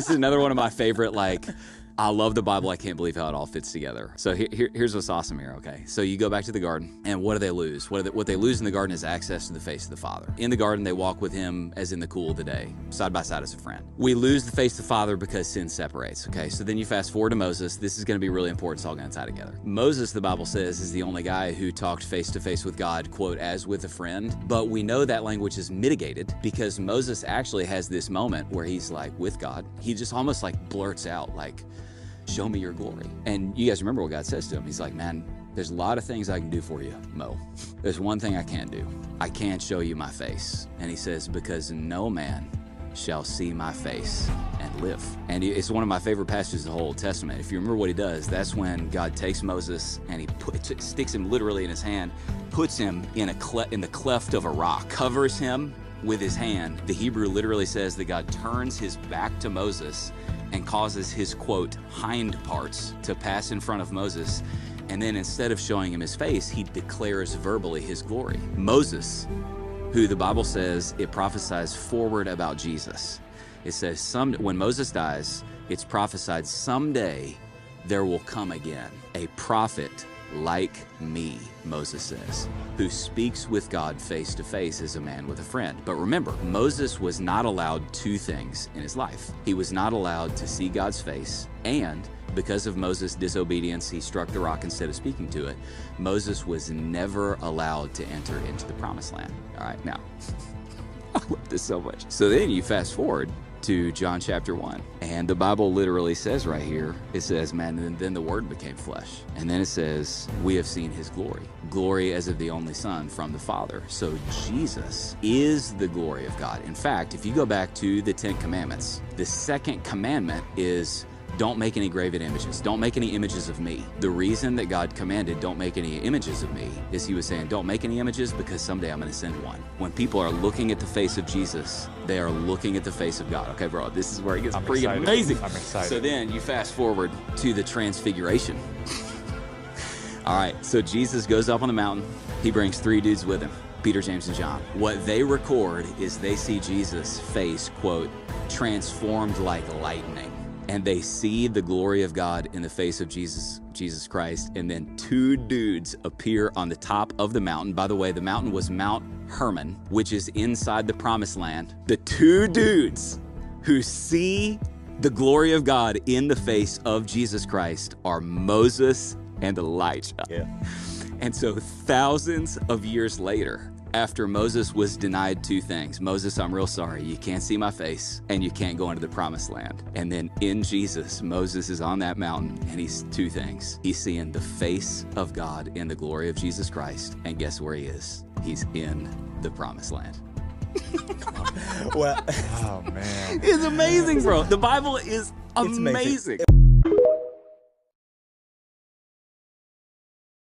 This is another one of my favorite, like, I love the Bible. I can't believe how it all fits together. So here's what's awesome here, okay? So you go back to the garden, and what do they lose? What they lose in the garden is access to the face of the Father. In the garden, they walk with him as in the cool of the day, side by side as a friend. We lose the face of the Father because sin separates, okay? So then you fast forward to Moses. This is going to be really important. It's all going to tie together. Moses, the Bible says, is the only guy who talked face to face with God, quote, as with a friend. But we know that language is mitigated because Moses actually has this moment where he's like with God. He just almost like blurts out like, show me your glory. And you guys remember what God says to him. He's like, man, there's a lot of things I can do for you, Mo. There's one thing I can't do. I can't show you my face. And he says, because no man shall see my face and live. And it's one of my favorite passages of the whole Old Testament. If you remember what he does, that's when God takes Moses and he sticks him literally in his hand, puts him in the cleft of a rock, covers him with his hand. The Hebrew literally says that God turns his back to Moses and causes his, quote, hind parts to pass in front of Moses. And then instead of showing him his face, he declares verbally his glory. Moses, who the Bible says it prophesies forward about Jesus. It says when Moses dies, it's prophesied someday there will come again a prophet like me, Moses says, who speaks with God face to face as a man with a friend. But remember, Moses was not allowed two things in his life. He was not allowed to see God's face, and because of Moses' disobedience, he struck the rock instead of speaking to it. Moses was never allowed to enter into the promised land. All right, now, I love this so much. So then you fast forward to John chapter 1. And the Bible literally says right here, it says, man, and then the Word became flesh. And then it says, we have seen his glory. Glory as of the only Son from the Father. So Jesus is the glory of God. In fact, if you go back to the 10 Commandments, the second commandment is, don't make any graven images. Don't make any images of me. The reason that God commanded don't make any images of me is he was saying, don't make any images because someday I'm going to send one. When people are looking at the face of Jesus, they are looking at the face of God. Okay, bro, this is where it gets pretty amazing. I'm excited. So then you fast forward to the transfiguration. All right, so Jesus goes up on the mountain. He brings 3 dudes with him, Peter, James, and John. What they record is they see Jesus' face, quote, transformed like lightning. And they see the glory of God in the face of Jesus Christ. And then 2 dudes appear on the top of the mountain. By the way, the mountain was Mount Hermon, which is inside the promised land. The 2 dudes who see the glory of God in the face of Jesus Christ are Moses and Elijah. Yeah. And so thousands of years later, after Moses was denied 2 things. Moses, I'm real sorry. You can't see my face and you can't go into the promised land. And then in Jesus, Moses is on that mountain and he's 2 things. He's seeing the face of God in the glory of Jesus Christ. And guess where he is? He's in the promised land. Well, oh man. It's amazing, bro. The Bible is amazing.